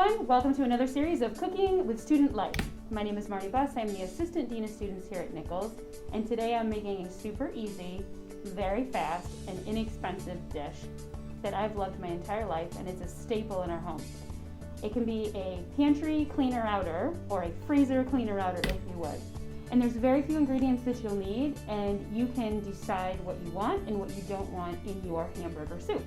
everyone, welcome to another series of Cooking with Student Life. My name is Marty Buss, I'm the Assistant Dean of Students here at Nichols, and today I'm making a super easy, very fast, and inexpensive dish that I've loved my entire life, and it's a staple in our home. It can be a pantry cleaner-outer, or a freezer cleaner-outer if you would. And there's very few ingredients that you'll need, and you can decide what you want and what you don't want in your hamburger soup.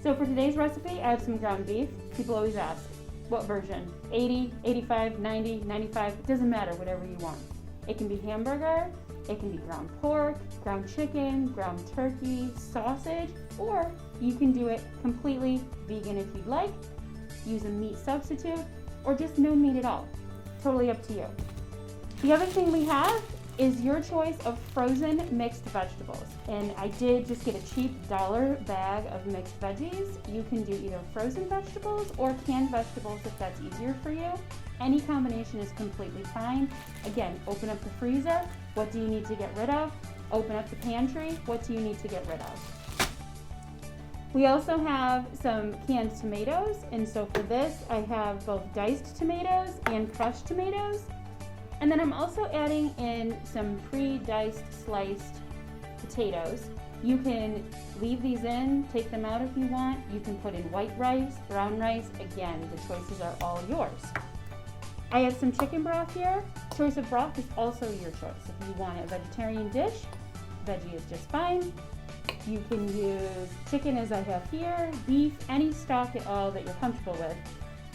So for today's recipe, I have some ground beef. People always ask, what version? 80, 85, 90, 95, it doesn't matter, whatever you want. It can be hamburger, it can be ground pork, ground chicken, ground turkey, sausage, or you can do it completely vegan if you'd like, use a meat substitute, or just no meat at all. Totally up to you. The other thing we have is your choice of frozen mixed vegetables. And I did just get a cheap dollar bag of mixed veggies. You can do either frozen vegetables or canned vegetables if that's easier for you. Any combination is completely fine. Again, open up the freezer. What do you need to get rid of? Open up the pantry. What do you need to get rid of? We also have some canned tomatoes. And so for this, I have both diced tomatoes and crushed tomatoes. And then I'm also adding in some pre-diced sliced potatoes. You can leave these in, take them out if you want. You can put in white rice, brown rice. Again, the choices are all yours. I have some chicken broth here. Choice of broth is also your choice. If you want a vegetarian dish, veggie is just fine. You can use chicken as I have here, beef, any stock at all that you're comfortable with.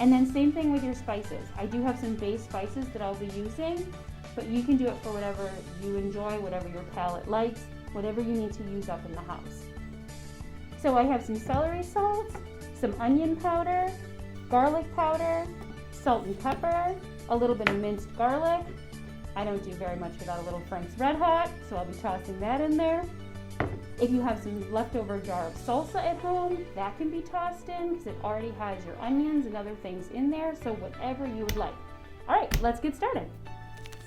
And then same thing with your spices. I do have some base spices that I'll be using, but you can do it for whatever you enjoy, whatever your palate likes, whatever you need to use up in the house. So I have some celery salt, some onion powder, garlic powder, salt and pepper, a little bit of minced garlic. I don't do very much without a little Frank's Red Hot, so I'll be tossing that in there. If you have some leftover jar of salsa at home, that can be tossed in because it already has your onions and other things in there, so whatever you would like. All right, let's get started.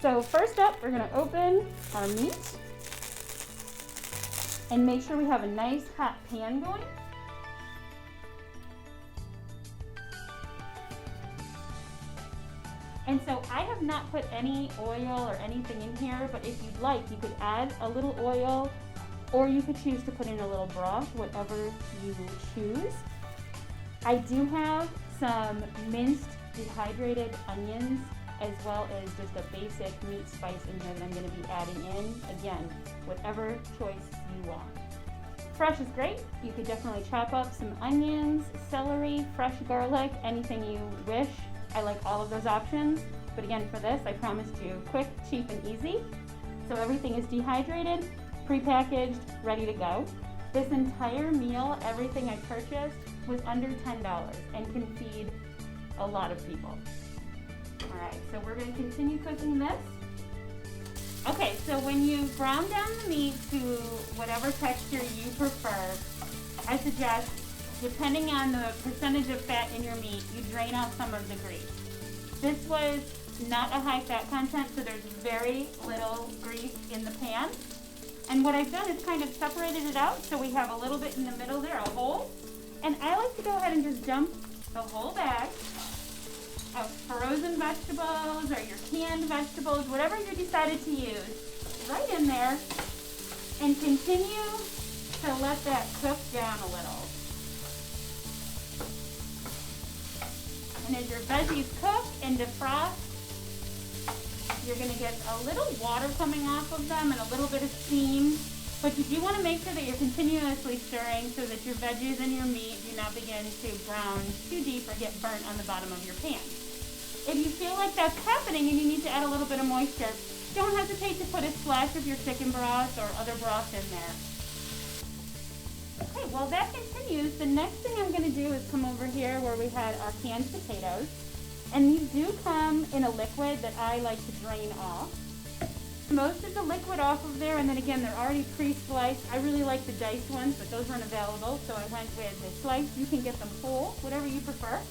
So first up, we're gonna open our meat and make sure we have a nice hot pan going. And so I have not put any oil or anything in here, but if you'd like, you could add a little oil, or you could choose to put in a little broth, whatever you choose. I do have some minced dehydrated onions, as well as just a basic meat spice in here that I'm gonna be adding in. Again, whatever choice you want. Fresh is great. You could definitely chop up some onions, celery, fresh garlic, anything you wish. I like all of those options. But again, for this, I promised you quick, cheap, and easy. So everything is dehydrated, prepackaged, ready to go. This entire meal, everything I purchased, was under $10 and can feed a lot of people. All right, so we're gonna continue cooking this. Okay, so when you brown down the meat to whatever texture you prefer, I suggest, depending on the percentage of fat in your meat, you drain out some of the grease. This was not a high fat content, so there's very little grease in the pan. And what I've done is kind of separated it out, so we have a little bit in the middle there, a hole. And I like to go ahead and just dump the whole bag of frozen vegetables or your canned vegetables, whatever you decided to use, right in there, and continue to let that cook down a little. And as your veggies cook and defrost, you're going to get a little water coming off of them and a little bit of steam, but you do want to make sure that you're continuously stirring so that your veggies and your meat do not begin to brown too deep or get burnt on the bottom of your pan. If you feel like that's happening and you need to add a little bit of moisture, don't hesitate to put a splash of your chicken broth or other broth in there. Okay, while that continues, the next thing I'm going to do is come over here where we had our canned potatoes. And these do come in a liquid that I like to drain off. Most of the liquid off of there, and then again, they're already pre-sliced. I really like the diced ones, but those weren't available, so I went with the sliced. You can get them whole, whatever you prefer.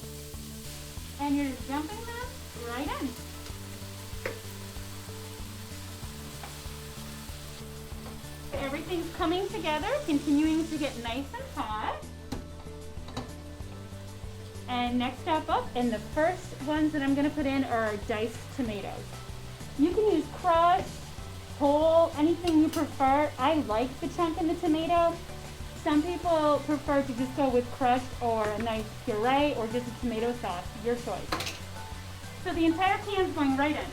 And you're just dumping them right in. Everything's coming together, continuing to get nice and hot. And next step up, and the first ones that I'm gonna put in are diced tomatoes. You can use crushed, whole, anything you prefer. I like the chunk in the tomato. Some people prefer to just go with crushed or a nice puree or just a tomato sauce, your choice. So the entire can's going right in.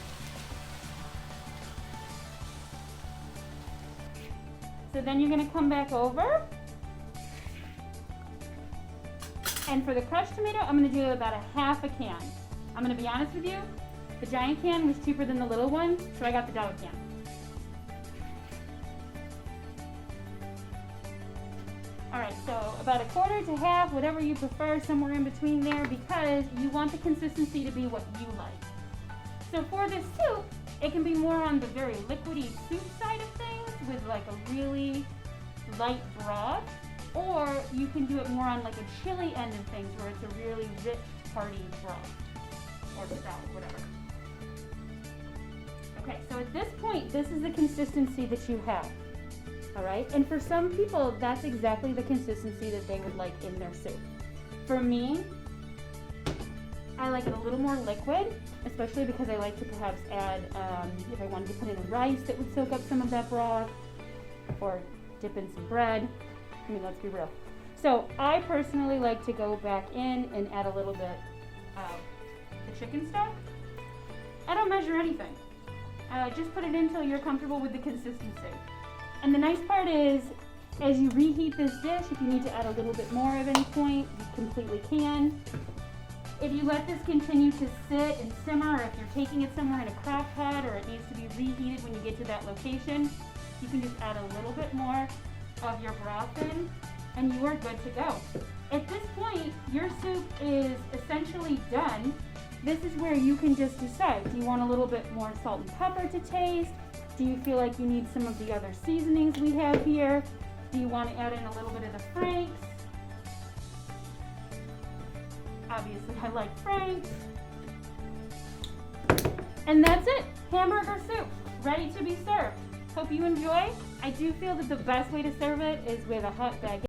So then you're gonna come back over. And for the crushed tomato, I'm gonna do about a half a can. I'm gonna be honest with you, the giant can was cheaper than the little one, so I got the dollar can. All right, so about a quarter to half, whatever you prefer, somewhere in between there, because you want the consistency to be what you like. So for this soup, it can be more on the very liquidy soup side of things with like a really light broth, or you can do it more on like a chili end of things where it's a really rich, hearty broth or salad, whatever. Okay, so at this point, this is the consistency that you have. All right, and for some people, that's exactly the consistency that they would like in their soup. For me, I like it a little more liquid, especially because I like to perhaps add, if I wanted to put in a rice that would soak up some of that broth, or dip in some bread. I mean, let's be real. So I personally like to go back in and add a little bit of the chicken stock. I don't measure anything. Just put it in until you're comfortable with the consistency. And the nice part is, as you reheat this dish, if you need to add a little bit more at any point, you completely can. If you let this continue to sit and simmer, or if you're taking it somewhere in a crock pot, or it needs to be reheated when you get to that location, you can just add a little bit more of your broth in, and you are good to go. At this point, your soup is essentially done. This is where you can just decide, do you want a little bit more salt and pepper to taste? Do you feel like you need some of the other seasonings we have here? Do you want to add in a little bit of the Frank's? Obviously, I like Frank's. And that's it. Hamburger soup, ready to be served. Hope you enjoy. I do feel that the best way to serve it is with a hot baguette.